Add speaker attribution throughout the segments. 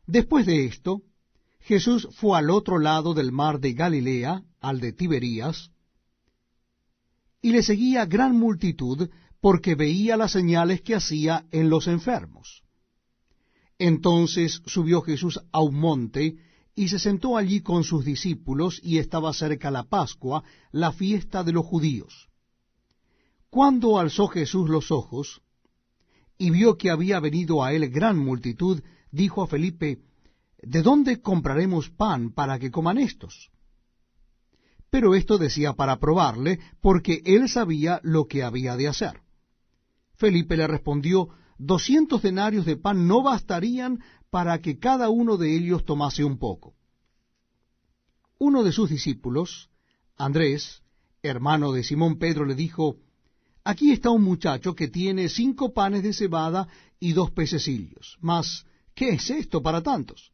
Speaker 1: Después de esto, Jesús fue al otro lado del mar de Galilea, al de Tiberías, y le seguía gran multitud, porque veía las señales que hacía en los enfermos. Entonces subió Jesús a un monte, y se sentó allí con sus discípulos, y estaba cerca la Pascua, la fiesta de los judíos. Cuando alzó Jesús los ojos, y vio que había venido a él gran multitud, dijo a Felipe, ¿de dónde compraremos pan para que coman estos? Pero esto decía para probarle, porque él sabía lo que había de hacer. Felipe le respondió, 200 denarios de pan no bastarían para que cada uno de ellos tomase un poco. Uno de sus discípulos, Andrés, hermano de Simón Pedro, le dijo, aquí está un muchacho que tiene 5 panes de cebada y 2 pececillos. Mas, ¿qué es esto para tantos?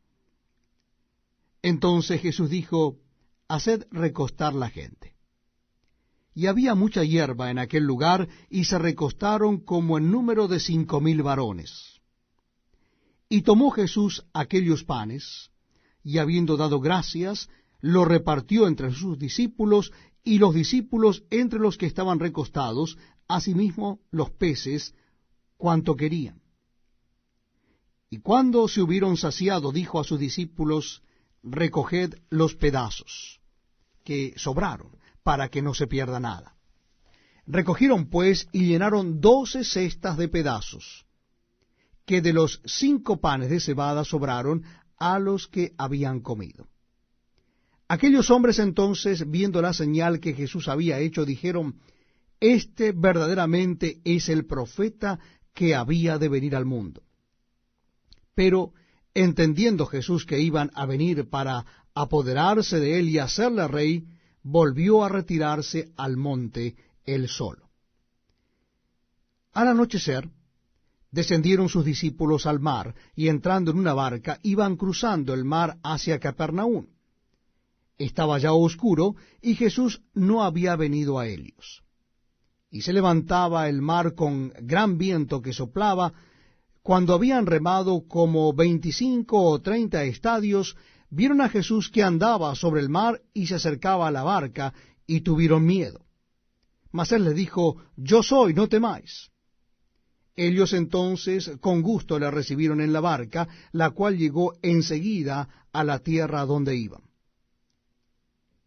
Speaker 1: Entonces Jesús dijo, haced recostar la gente. Y había mucha hierba en aquel lugar, y se recostaron como en número de 5,000 varones. Y tomó Jesús aquellos panes, y habiendo dado gracias, lo repartió entre sus discípulos, y los discípulos entre los que estaban recostados, asimismo los peces, cuanto querían. Y cuando se hubieron saciado, dijo a sus discípulos, recoged los pedazos que sobraron, para que no se pierda nada. Recogieron pues y llenaron 12 cestas de pedazos, que de los 5 panes de cebada sobraron a los que habían comido. Aquellos hombres entonces, viendo la señal que Jesús había hecho, dijeron, este verdaderamente es el profeta que había de venir al mundo. Pero, entendiendo Jesús que iban a venir para apoderarse de él y hacerle rey, volvió a retirarse al monte él solo. Al anochecer, descendieron sus discípulos al mar, y entrando en una barca, iban cruzando el mar hacia Capernaum. Estaba ya oscuro, y Jesús no había venido a ellos. Y se levantaba el mar con gran viento que soplaba. Cuando habían remado como 25 o 30 estadios, vieron a Jesús que andaba sobre el mar y se acercaba a la barca, y tuvieron miedo. Mas él les dijo, yo soy, no temáis. Ellos entonces con gusto le recibieron en la barca, la cual llegó enseguida a la tierra donde iban.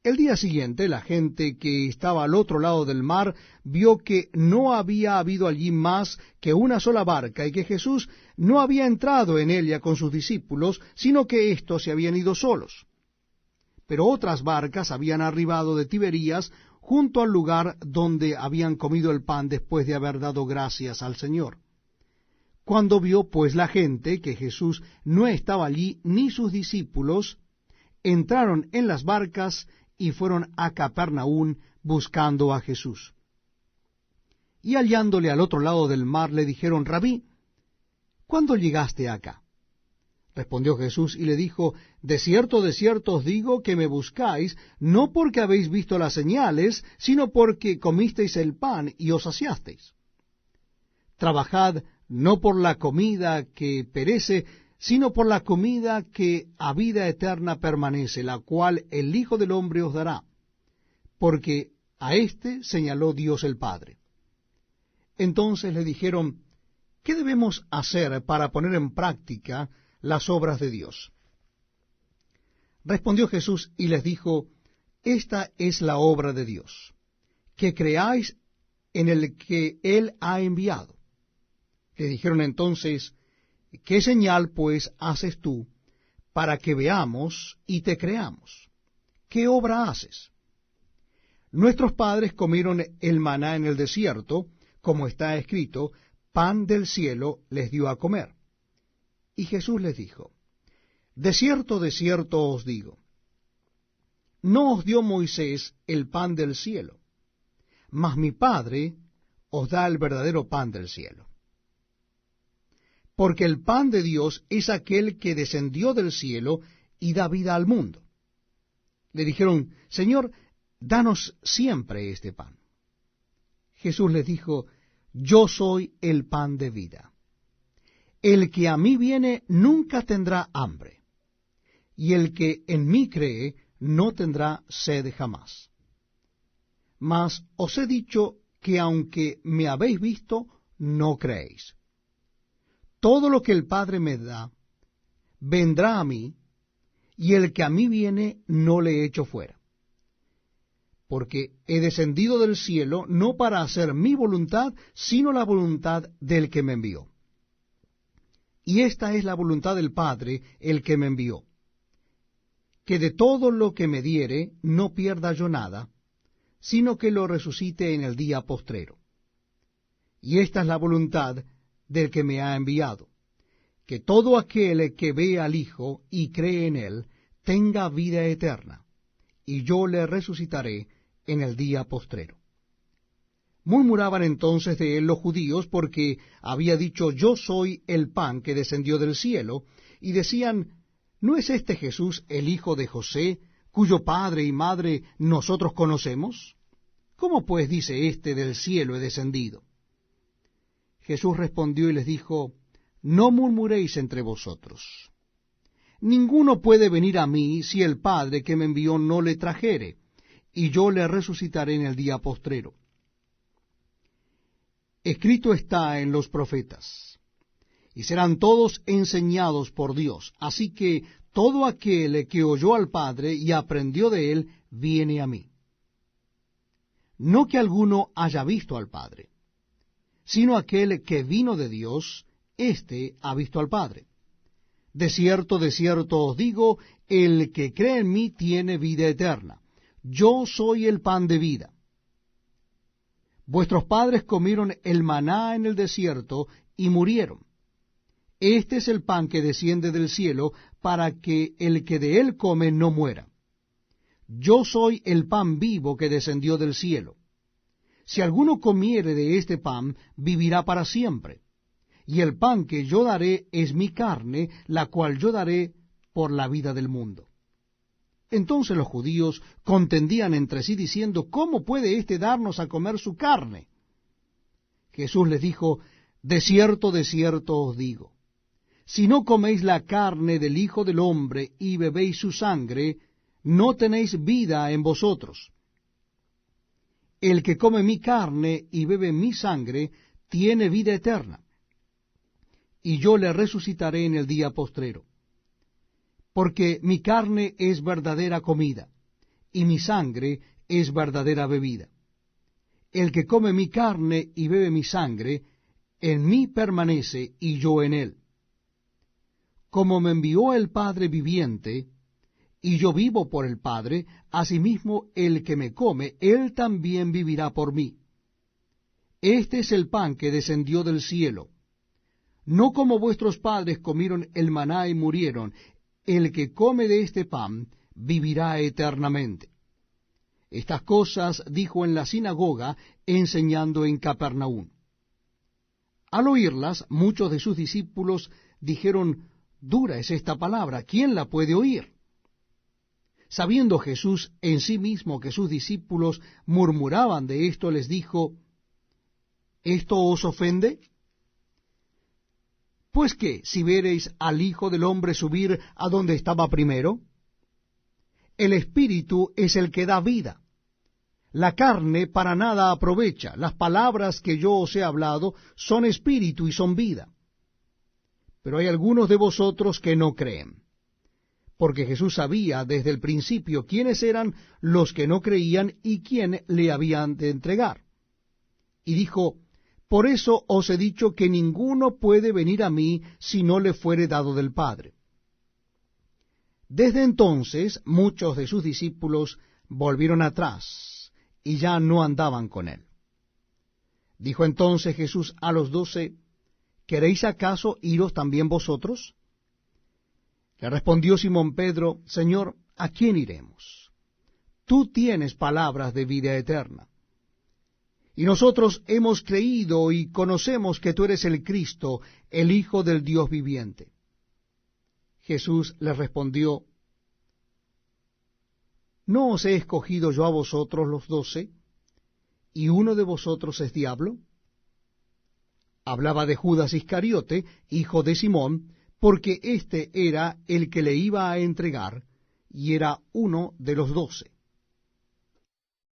Speaker 1: El día siguiente, la gente que estaba al otro lado del mar vio que no había habido allí más que una sola barca, y que Jesús no había entrado en ella con sus discípulos, sino que éstos se habían ido solos. Pero otras barcas habían arribado de Tiberías junto al lugar donde habían comido el pan después de haber dado gracias al Señor. Cuando vio pues la gente que Jesús no estaba allí ni sus discípulos, entraron en las barcas y fueron a Capernaum buscando a Jesús. Y hallándole al otro lado del mar, le dijeron, Rabí, ¿cuándo llegaste acá? Respondió Jesús y le dijo, de cierto os digo que me buscáis, no porque habéis visto las señales, sino porque comisteis el pan y os saciasteis. Trabajad no por la comida que perece, sino por la comida que a vida eterna permanece, la cual el Hijo del Hombre os dará, porque a éste señaló Dios el Padre. Entonces le dijeron, ¿qué debemos hacer para poner en práctica las obras de Dios? Respondió Jesús y les dijo, esta es la obra de Dios, que creáis en el que Él ha enviado. Le dijeron entonces, ¿qué señal pues haces tú para que veamos y te creamos? ¿Qué obra haces? Nuestros padres comieron el maná en el desierto, como está escrito, pan del cielo les dio a comer. Y Jesús les dijo, de cierto os digo, no os dio Moisés el pan del cielo, mas mi Padre os da el verdadero pan del cielo. Porque el pan de Dios es aquel que descendió del cielo y da vida al mundo. Le dijeron, Señor, danos siempre este pan. Jesús les dijo, yo soy el pan de vida. el que a mí viene nunca tendrá hambre, y el que en mí cree no tendrá sed jamás. Mas os he dicho que aunque me habéis visto, no creéis. Todo lo que el Padre me da, vendrá a mí, y el que a mí viene no le echo fuera. Porque he descendido del cielo no para hacer mi voluntad, sino la voluntad del que me envió. Y esta es la voluntad del Padre, el que me envió, que de todo lo que me diere no pierda yo nada, sino que lo resucite en el día postrero. Y esta es la voluntad del que me ha enviado, que todo aquel que ve al Hijo y cree en él, tenga vida eterna, y yo le resucitaré en el día postrero. Murmuraban entonces de él los judíos, porque había dicho, yo soy el pan que descendió del cielo, y decían, ¿no es este Jesús el hijo de José, cuyo padre y madre nosotros conocemos? ¿Cómo pues dice éste del cielo he descendido? Jesús respondió y les dijo, no murmuréis entre vosotros. Ninguno puede venir a mí si el Padre que me envió no le trajere, y yo le resucitaré en el día postrero. Escrito está en los profetas, y serán todos enseñados por Dios. Así que todo aquel que oyó al Padre y aprendió de él, viene a mí. No que alguno haya visto al Padre, sino aquel que vino de Dios, éste ha visto al Padre. De cierto os digo, el que cree en mí tiene vida eterna. Yo soy el pan de vida. Vuestros padres comieron el maná en el desierto y murieron. Este es el pan que desciende del cielo, para que el que de él come no muera. Yo soy el pan vivo que descendió del cielo. Si alguno comiere de este pan, vivirá para siempre. Y el pan que yo daré es mi carne, la cual yo daré por la vida del mundo. Entonces los judíos contendían entre sí diciendo, ¿cómo puede éste darnos a comer su carne? Jesús les dijo, de cierto os digo, si no coméis la carne del Hijo del Hombre y bebéis su sangre, no tenéis vida en vosotros. El que come mi carne y bebe mi sangre, tiene vida eterna, y yo le resucitaré en el día postrero. Porque mi carne es verdadera comida, y mi sangre es verdadera bebida. El que come mi carne y bebe mi sangre, en mí permanece y yo en él. Como me envió el Padre viviente, y yo vivo por el Padre, asimismo el que me come, él también vivirá por mí. Este es el pan que descendió del cielo. No como vuestros padres comieron el maná y murieron, el que come de este pan vivirá eternamente. Estas cosas dijo en la sinagoga, enseñando en Capernaum. Al oírlas, muchos de sus discípulos dijeron, dura es esta palabra, ¿quién la puede oír? Sabiendo Jesús en sí mismo que sus discípulos murmuraban de esto, les dijo, ¿esto os ofende? Pues qué, si vereis al Hijo del Hombre subir a donde estaba primero, el Espíritu es el que da vida. La carne para nada aprovecha. Las palabras que yo os he hablado son espíritu y son vida. Pero hay algunos de vosotros que no creen. Porque Jesús sabía desde el principio quiénes eran los que no creían y quién le habían de entregar. Y dijo, por eso os he dicho que ninguno puede venir a mí si no le fuere dado del Padre. Desde entonces muchos de sus discípulos volvieron atrás y ya no andaban con él. Dijo entonces Jesús a los 12, ¿queréis acaso iros también vosotros? Le respondió Simón Pedro, Señor, ¿a quién iremos? Tú tienes palabras de vida eterna. Y nosotros hemos creído y conocemos que tú eres el Cristo, el Hijo del Dios viviente. Jesús les respondió, ¿no os he escogido yo a vosotros los 12, y uno de vosotros es diablo? Hablaba de Judas Iscariote, hijo de Simón, porque éste era el que le iba a entregar, y era uno de los 12.